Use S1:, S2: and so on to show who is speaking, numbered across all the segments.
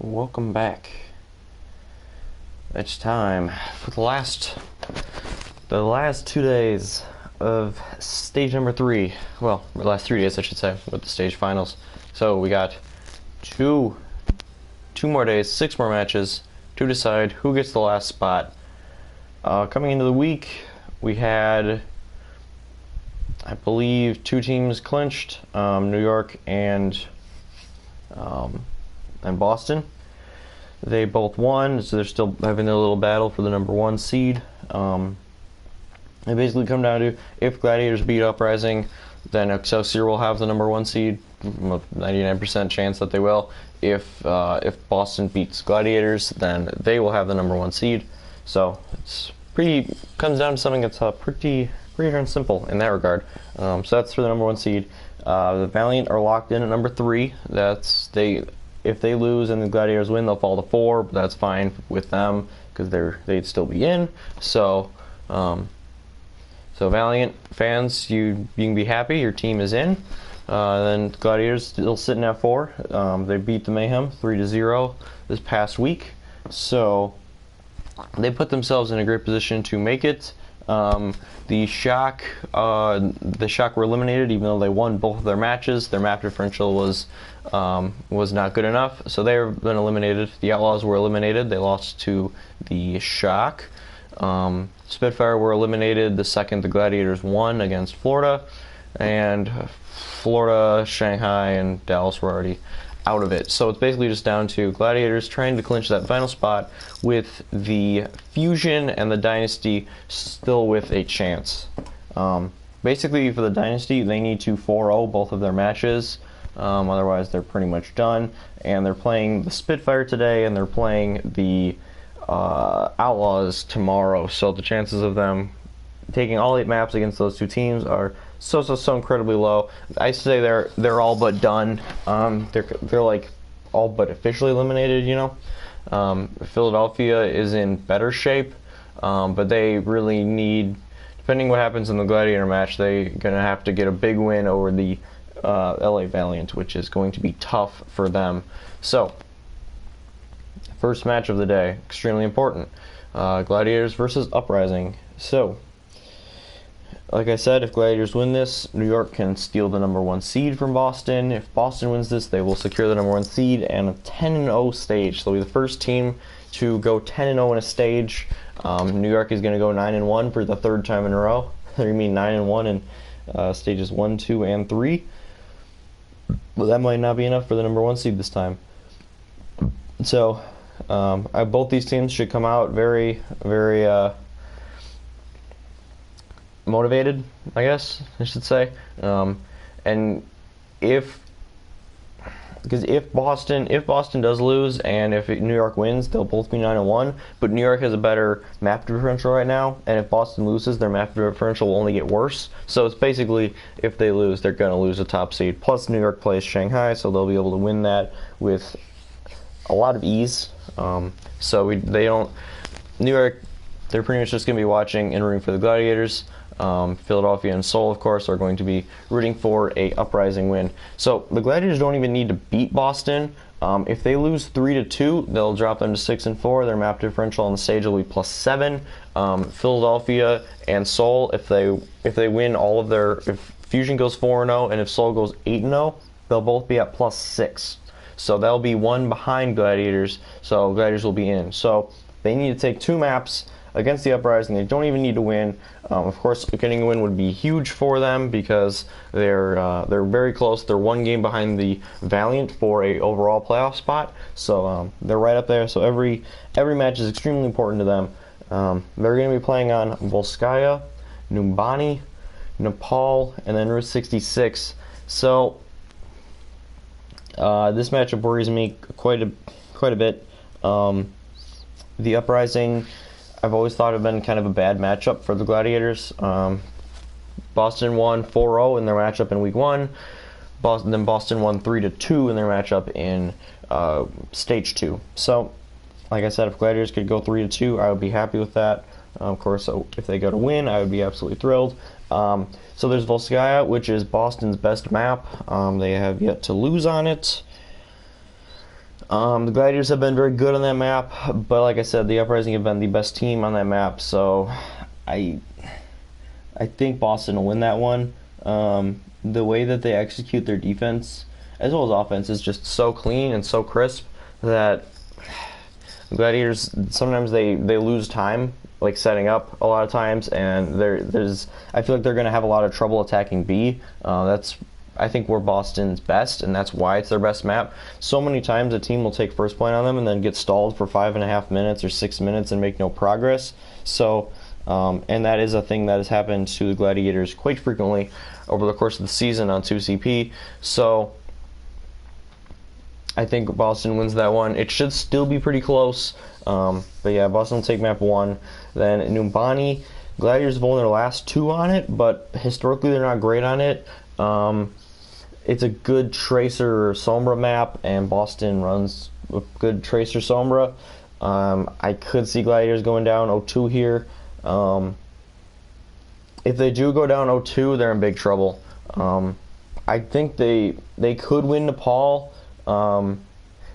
S1: Welcome back. It's time for the last 2 days of stage number 3. Well, the last 3 days, I should say, with the stage finals. So we got two more days, 6 more matches to decide who gets the last spot. Coming into the week, we had, I believe, 2 teams clinched: New York and Boston. They both won, so they're still having their little battle for the number 1 seed. It basically come down to, if Gladiators beat Uprising, then Excelsior will have the number 1 seed. 99% chance that they will. If Boston beats Gladiators, then they will have the number 1 seed. So it's comes down to something that's pretty darn simple in that regard. So that's for the number 1 seed. The Valiant are locked in at number 3. If they lose and the Gladiators win, they'll fall to 4, but that's fine with them because they'd still be in. So Valiant fans, you can be happy. Your team is in. Then Gladiators still sitting at 4. They beat the Mayhem 3-0 this past week, so they put themselves in a great position to make it. The Shock were eliminated, even though they won both of their matches. Their map differential was not good enough, so they've been eliminated. The Outlaws were eliminated. They lost to the Shock. Spitfire were eliminated the second the Gladiators won against Florida, and Florida, Shanghai, and Dallas were already out of it. So it's basically just down to Gladiators trying to clinch that final spot, with the Fusion and the Dynasty still with a chance. Basically, for the Dynasty, they need to 4-0 both of their matches. Otherwise, they're pretty much done. And they're playing the Spitfire today, and they're playing the Outlaws tomorrow. So the chances of them taking all 8 maps against those 2 teams are so incredibly low. I say they're all but done. They're like all but officially eliminated. Philadelphia is in better shape, but they really need, depending what happens in the Gladiator match, they're gonna have to get a big win over the LA Valiant, which is going to be tough for them. So, first match of the day, extremely important. Gladiators versus Uprising. So, like I said, if Gladiators win this, New York can steal the number 1 seed from Boston. If Boston wins this, they will secure the number 1 seed and a 10-0 stage. So they'll be the first team to go 10-0 in a stage. New York is going to go 9-1 for the 3rd time in a row. I mean 9-1 in stages 1, 2, and 3. Well, that might not be enough for the number 1 seed this time. So both these teams should come out very motivated, I guess I should say. And if Boston does lose and if New York wins, they'll both be 9-1. But New York has a better map differential right now, and if Boston loses, their map differential will only get worse. So it's basically, if they lose, they're going to lose a top seed. Plus, New York plays Shanghai, so they'll be able to win that with a lot of ease. New York, they're pretty much just going to be watching and rooting for the Gladiators. Philadelphia and Seoul, of course, are going to be rooting for a Uprising win. So the Gladiators don't even need to beat Boston. If they lose 3-2, they'll drop them to 6-4. Their map differential on the stage will be +7. Philadelphia and Seoul, if they win all of if Fusion goes 4-0 and if Seoul goes 8-0, they'll both be at +6. So they'll be 1 behind Gladiators. So Gladiators will be in. So they need to take 2 maps against the Uprising. They don't even need to win. Of course, getting a win would be huge for them because they're very close. They're 1 game behind the Valiant for a overall playoff spot. So they're right up there. So every match is extremely important to them. They're going to be playing on Volskaya, Numbani, Nepal, and then Route 66. So this matchup worries me quite a bit. The Uprising, I've always thought have been kind of a bad matchup for the Gladiators. Boston won 4-0 in their matchup in week 1. Then Boston won 3-2 in their matchup in stage 2. So, like I said, if Gladiators could go 3-2, I would be happy with that. Of course, if they go to win, I would be absolutely thrilled. So there's Volskaya, which is Boston's best map. They have yet to lose on it. The Gladiators have been very good on that map, but like I said, the Uprising have been the best team on that map, so I think Boston will win that one. The way that they execute their defense as well as offense is just so clean and so crisp that Gladiators sometimes they lose time like setting up a lot of times, and there's I feel like they're going to have a lot of trouble attacking B. That's I think we're Boston's best, and that's why it's their best map. So many times a team will take first point on them and then get stalled for 5.5 minutes or 6 minutes and make no progress. So, and that is a thing that has happened to the Gladiators quite frequently over the course of the season on 2CP. So, I think Boston wins that one. It should still be pretty close. But yeah, Boston will take map 1. Then Numbani, Gladiators have won their last 2 on it, but historically they're not great on it. It's a good Tracer Sombra map, and Boston runs a good Tracer Sombra. I could see Gladiators going down 0-2 here. If they do go down 0-2, they're in big trouble. I think they could win Nepal.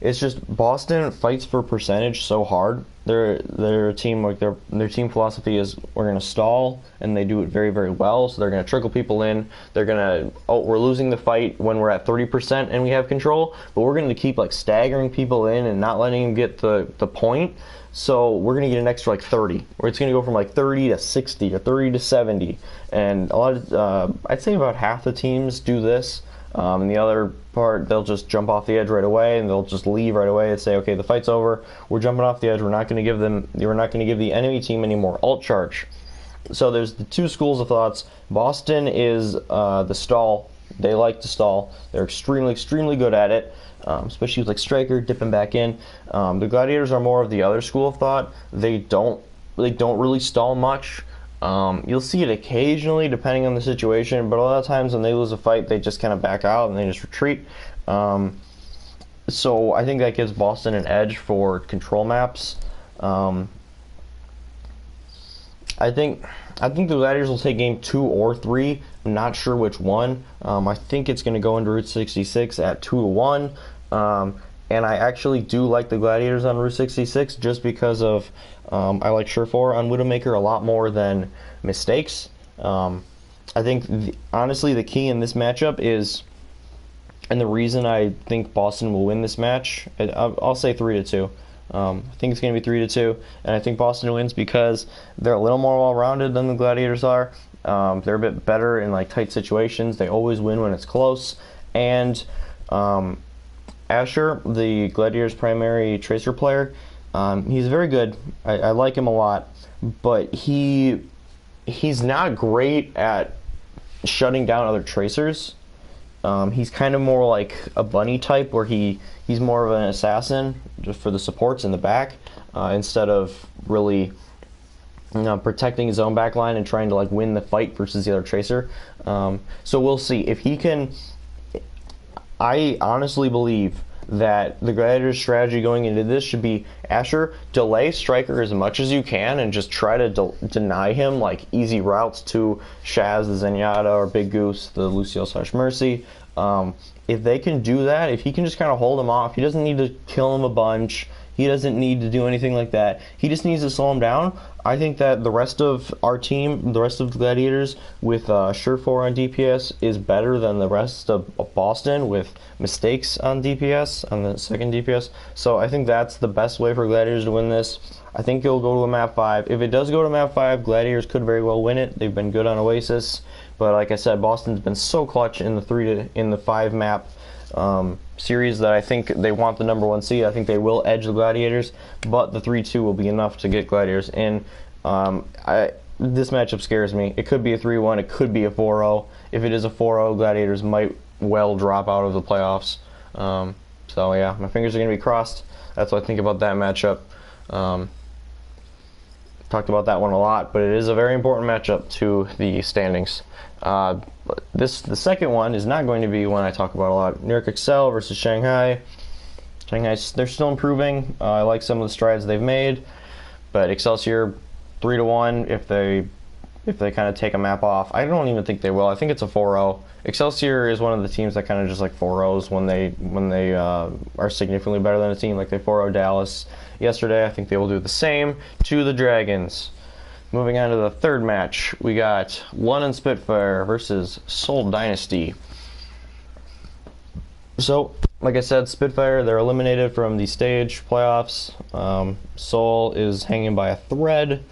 S1: It's just Boston fights for percentage so hard. They're a team like their team philosophy is we're gonna stall, and they do it very, very well. So they're gonna trickle people in. They're gonna we're losing the fight when we're at 30% and we have control, but we're gonna keep like staggering people in and not letting them get the point. So we're gonna get an extra like 30, or it's gonna go from like 30 to 60 or 30 to 70, and a lot of I'd say about half the teams do this. And the other part, they'll just jump off the edge right away, and they'll just leave right away and say, "Okay, the fight's over. We're jumping off the edge. We're not going to give the enemy team any more ult charge." So there's the two schools of thoughts. Boston is the stall. They like to stall. They're extremely, extremely good at it, especially with like Striker dipping back in. The Gladiators are more of the other school of thought. They don't really stall much. You'll see it occasionally depending on the situation, but a lot of times when they lose a fight, they just kind of back out and they just retreat. So I think that gives Boston an edge for control maps. I think the Gladiators will take game 2 or 3. I'm not sure which one. I think it's going to go into Route 66 at 2-1. And I actually do like the Gladiators on Route 66 just because of I like Surefour on Widowmaker a lot more than Mistakes. I think, honestly, the key in this matchup is, and the reason I think Boston will win this match, I'll say 3-2. I think it's going to be 3-2, and I think Boston wins because they're a little more well-rounded than the Gladiators are. They're a bit better in like tight situations. They always win when it's close, and Asher, the Gladiators' primary Tracer player, he's very good. I like him a lot, but he's not great at shutting down other Tracers. He's kind of more like a bunny type, where he's more of an assassin just for the supports in the back, instead of really protecting his own back line and trying to like win the fight versus the other Tracer. So we'll see if he can. I honestly believe that the Gladiators' strategy going into this should be Asher, delay Striker as much as you can and just try to deny him like easy routes to Shaz, the Zenyatta, or Big Goose, the Lucio/Mercy. If they can do that, if he can just kind of hold him off, he doesn't need to kill him a bunch. He doesn't need to do anything like that. He just needs to slow him down. I think that the rest of our team, the rest of the Gladiators, with Surefour on DPS is better than the rest of Boston with Mistakes on DPS, on the second DPS. So I think that's the best way for Gladiators to win this. I think it'll go to a map 5. If it does go to map 5, Gladiators could very well win it. They've been good on Oasis. But like I said, Boston's been so clutch in the 5 map series that I think they want the number 1 seed. I think they will edge the Gladiators, but the 3-2 will be enough to get Gladiators in. This matchup scares me. It could be a 3-1, it could be a 4-0. If it is a 4-0, Gladiators might well drop out of the playoffs. So yeah, my fingers are going to be crossed. That's what I think about that matchup. Talked about that one a lot, but it is a very important matchup to the standings. The second one is not going to be one I talk about a lot. New York Excel versus Shanghai. Shanghai, they're still improving. I like some of the strides they've made, but Excelsior 3-1. If they if they kind of take a map off. I don't even think they will. I think it's a 4-0. Excelsior is one of the teams that kind of just like 4-0s when they are significantly better than a team. Like they 4-0 Dallas yesterday. I think they will do the same to the Dragons. Moving on to the third match, we got London Spitfire versus Seoul Dynasty. So, like I said, Spitfire, they're eliminated from the stage playoffs. Seoul is hanging by a thread.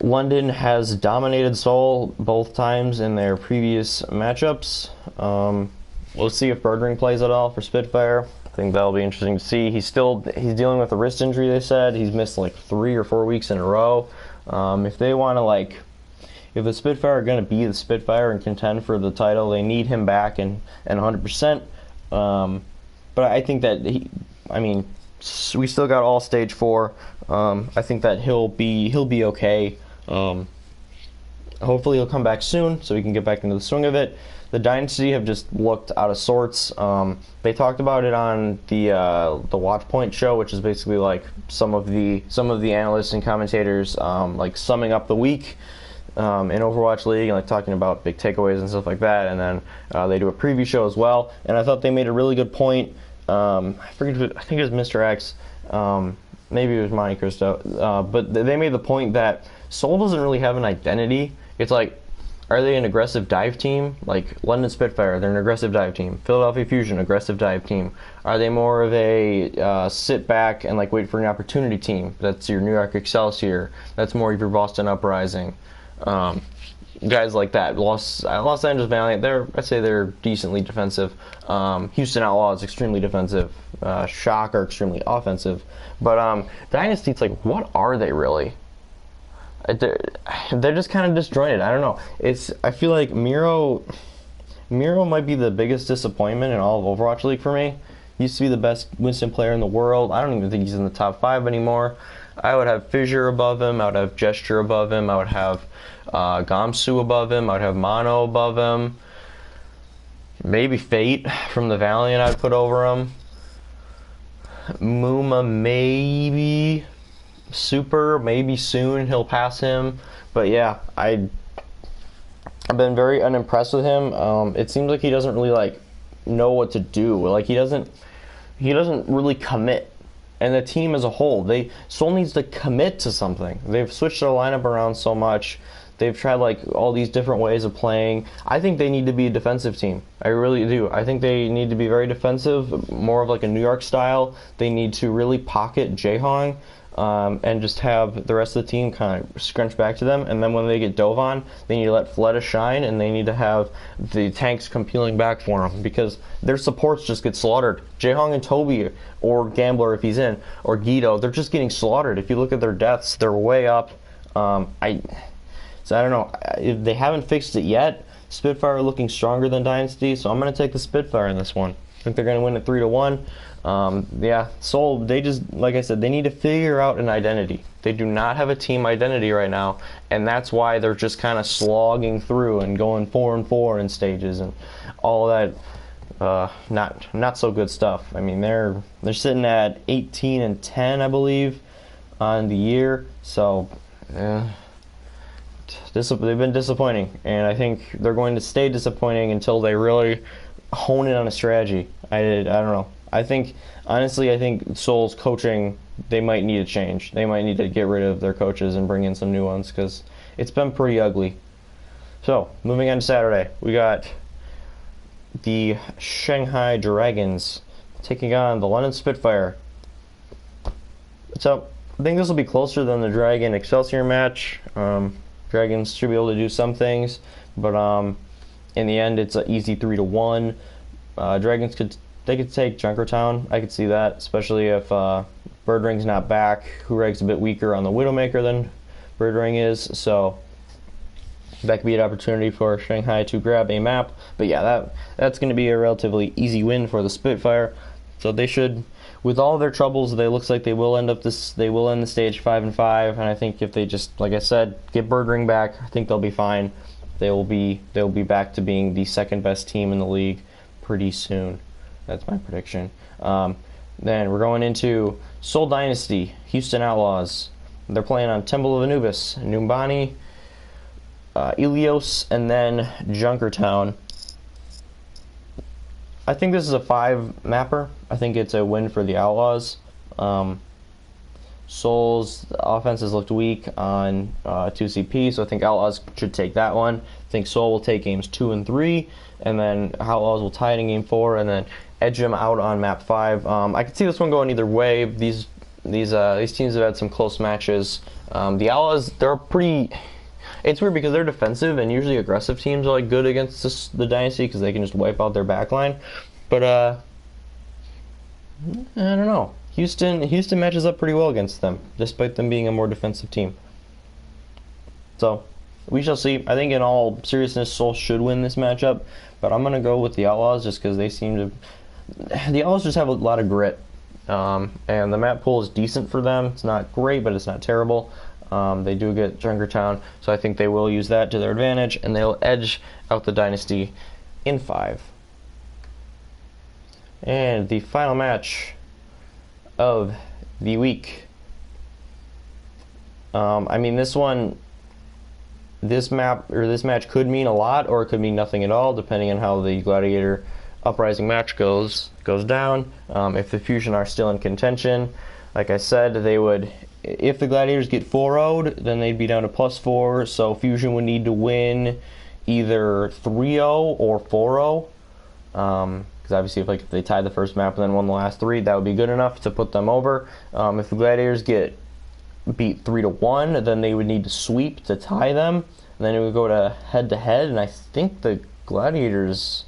S1: London has dominated Seoul both times in their previous matchups. We'll see if Birdring plays at all for Spitfire. I think that'll be interesting to see. He's dealing with a wrist injury, they said. He's missed like 3 or 4 weeks in a row. If they want to if the Spitfire are going to be the Spitfire and contend for the title, they need him back and 100%. But I think that we still got all stage 4. I think that he'll be okay. Hopefully he'll come back soon so we can get back into the swing of it. The Dynasty have just looked out of sorts. They talked about it on the Watchpoint show, which is basically like some of the analysts and commentators like summing up the week in Overwatch League and like talking about big takeaways and stuff like that. And then they do a preview show as well. And I thought they made a really good point. I think it was Mr. X. Maybe it was Monte Cristo. But they made the point that Seoul doesn't really have an identity. It's like, are they an aggressive dive team? Like London Spitfire, they're an aggressive dive team. Philadelphia Fusion, aggressive dive team. Are they more of a sit back and like wait for an opportunity team? That's your New York Excelsior. That's more of your Boston Uprising. Guys like that. Los Angeles Valiant, I'd say they're decently defensive. Houston Outlaw is extremely defensive. Shock are extremely offensive. But Dynasty, it's like, what are they really? They're just kind of disjointed. I don't know. I feel like Miro might be the biggest disappointment in all of Overwatch League for me. He used to be the best Winston player in the world. I don't even think he's in the top 5 anymore. I would have Fissure above him. I would have Gesture above him. I would have Gamsu above him. I would have Mono above him. Maybe Fate from the Valiant I'd put over him. Muma maybe. Super, maybe soon he'll pass him. But yeah, I've been very unimpressed with him. It seems like he doesn't really know what to do. Like he doesn't really commit. And the team as a whole, Seoul needs to commit to something. They've switched their lineup around so much. They've tried all these different ways of playing. I think they need to be a defensive team. I really do. I think they need to be very defensive, more of like a New York style. They need to really pocket Jaehong. And just have the rest of the team kind of scrunch back to them. And then when they get dove on, they need to let Fleta shine, and they need to have the tanks come peeling back for them because their supports just get slaughtered. Jaehong and Toby, or Gambler if he's in, or Guido, they're just getting slaughtered. If you look at their deaths, they're way up. So I don't know. If they haven't fixed it yet, Spitfire are looking stronger than Dynasty, so I'm going to take the Spitfire in this one. I think they're going to win it 3-1. Seoul, they just, like I said, they need to figure out an identity. They do not have a team identity right now, and that's why they're just kind of slogging through and going 4-4 in stages and all that not so good stuff. I mean, they're sitting at 18-10, I believe, on the year. So they've been disappointing, and I think they're going to stay disappointing until they really hone in on a strategy. I don't know. Honestly, I think Seoul's coaching, they might need a change. They might need to get rid of their coaches and bring in some new ones because it's been pretty ugly. So, moving on to Saturday, we got the Shanghai Dragons taking on the London Spitfire. So, I think this will be closer than the Dragon Excelsior match. Dragons should be able to do some things, but in the end, it's an easy 3-1. Dragons could take Junkertown. I could see that, especially if Birdring's not back. Hurag's a bit weaker on the Widowmaker than Birdring is, so that could be an opportunity for Shanghai to grab a map. But yeah, that's going to be a relatively easy win for the Spitfire. So they should, with all their troubles, looks like they will end the stage 5-5. And I think if they just, like I said, get Birdring back, I think they'll be fine. They'll be back to being the second best team in the league pretty soon. That's my prediction. Then we're going into Seoul Dynasty, Houston Outlaws. They're playing on Temple of Anubis, Numbani. Ilios, and then Junkertown. I think this is a 5 mapper. I think it's a win for the Outlaws. Souls, the offense has looked weak on 2CP, so I think Outlaws should take that one. I think Soul will take games 2 and 3, and then Outlaws will tie it in game 4, and then edge them out on map 5. I could see this one going either way. These teams have had some close matches. The Outlaws, they're pretty. It's weird because they're defensive, and usually aggressive teams are like good against the Dynasty because they can just wipe out their backline. But I don't know. Houston matches up pretty well against them, despite them being a more defensive team. So we shall see. I think in all seriousness, Soul should win this matchup, but I'm gonna go with the Outlaws just because they seem to. The Outlaws just have a lot of grit, and the map pool is decent for them. It's not great, but it's not terrible. They do get Junkertown, so I think they will use that to their advantage, and they'll edge out the Dynasty in 5. And the final match of the week. I mean, this match could mean a lot, or it could mean nothing at all, depending on how the Gladiator Uprising match goes down. If the Fusion are still in contention, like I said, they would. If the Gladiators get 4-0'd, then they'd be down to +4. So Fusion would need to win either 3-0 or 4-0. Because obviously, if they tied the first map and then won the last 3, that would be good enough to put them over. If the Gladiators get beat 3-1, then they would need to sweep to tie them. And then it would go to head-to-head, and I think the Gladiators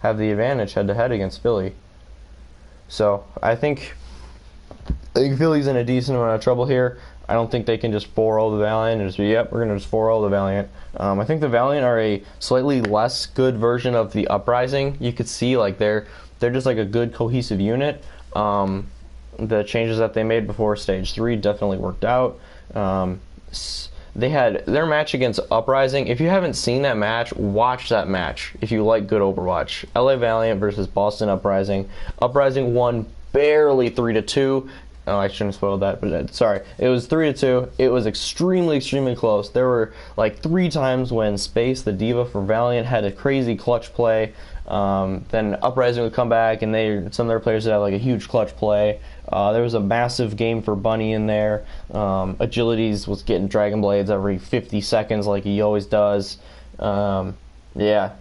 S1: have the advantage head-to-head against Philly. So I think Philly's in a decent amount of trouble here. I don't think they can just 4-0 the Valiant and just be, yep, we're going to just 4-0 the Valiant. I think the Valiant are a slightly less good version of the Uprising. You could see they're just like a good cohesive unit. The changes that they made before Stage 3 definitely worked out. They had their match against Uprising. If you haven't seen that match, watch that match if you like good Overwatch. LA Valiant versus Boston Uprising. Uprising won barely 3-2. Oh, I shouldn't have spoiled that, but sorry. It was 3-2. It was extremely, extremely close. There were 3 times when Space, the diva for Valiant, had a crazy clutch play. Then Uprising would come back, and some of their players would have a huge clutch play. There was a massive game for Bunny in there. Agilities was getting Dragon Blades every 50 seconds like he always does. Yeah,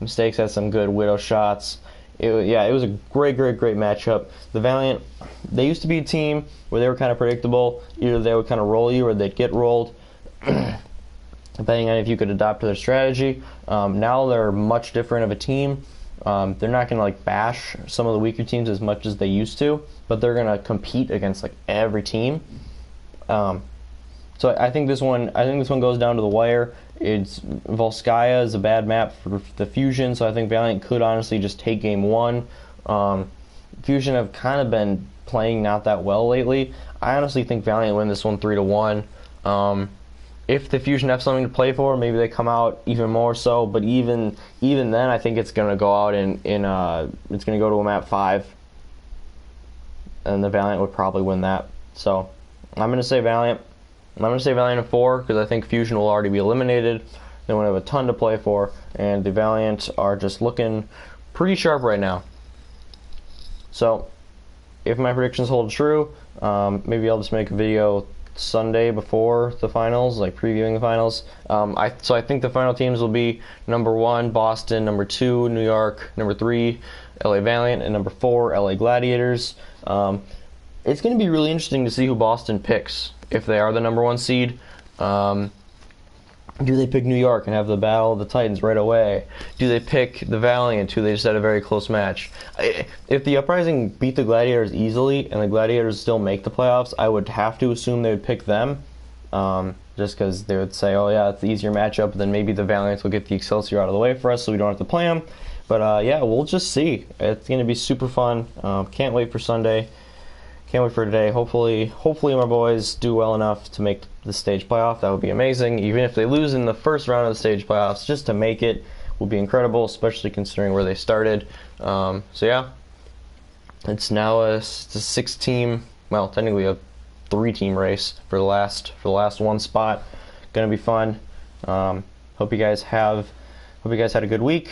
S1: Mistakes had some good Widow shots. It was a great matchup. The Valiant, they used to be a team where they were kind of predictable. Either they would kind of roll you or they'd get rolled, depending on if you could adapt to their strategy. Now they're much different of a team. They're not going to bash some of the weaker teams as much as they used to, but they're going to compete against every team. So I think this one goes down to the wire. It's Volskaya is a bad map for the Fusion, so I think Valiant could honestly just take game 1. Fusion have kind of been playing not that well lately. I honestly think Valiant win this one 3-1. If the Fusion have something to play for, maybe they come out even more so. But even then, I think it's gonna go out it's gonna go to a map 5, and the Valiant would probably win that. So I'm gonna say Valiant. I'm going to say Valiant in 4 because I think Fusion will already be eliminated. They won't have a ton to play for, and the Valiant are just looking pretty sharp right now. So, if my predictions hold true, maybe I'll just make a video Sunday before the finals, previewing the finals. So I think the final teams will be number 1, Boston, number 2, New York, number 3, LA Valiant, and number 4, LA Gladiators. It's going to be really interesting to see who Boston picks. If they are the number 1 seed, do they pick New York and have the Battle of the Titans right away? Do they pick the Valiant, who they just had a very close match? If the Uprising beat the Gladiators easily and the Gladiators still make the playoffs, I would have to assume they would pick them, just because they would say, oh yeah, it's the easier matchup, then maybe the Valiants will get the Excelsior out of the way for us so we don't have to play them. But yeah, we'll just see. It's going to be super fun. Can't wait for Sunday. Can't wait for today. Hopefully my boys do well enough to make the stage playoff. That would be amazing. Even if they lose in the first round of the stage playoffs, just to make it would be incredible, especially considering where they started. So yeah, it's now a 6-team, well, technically a 3-team race for the last 1 spot. Gonna be fun. Hope you guys had a good week.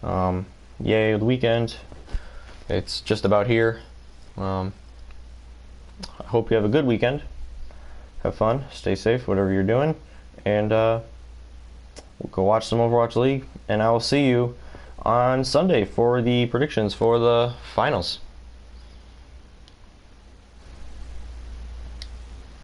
S1: Yay, the weekend. It's just about here. I hope you have a good weekend. Have fun, stay safe, whatever you're doing, and we'll go watch some Overwatch League, and I will see you on Sunday for the predictions for the finals.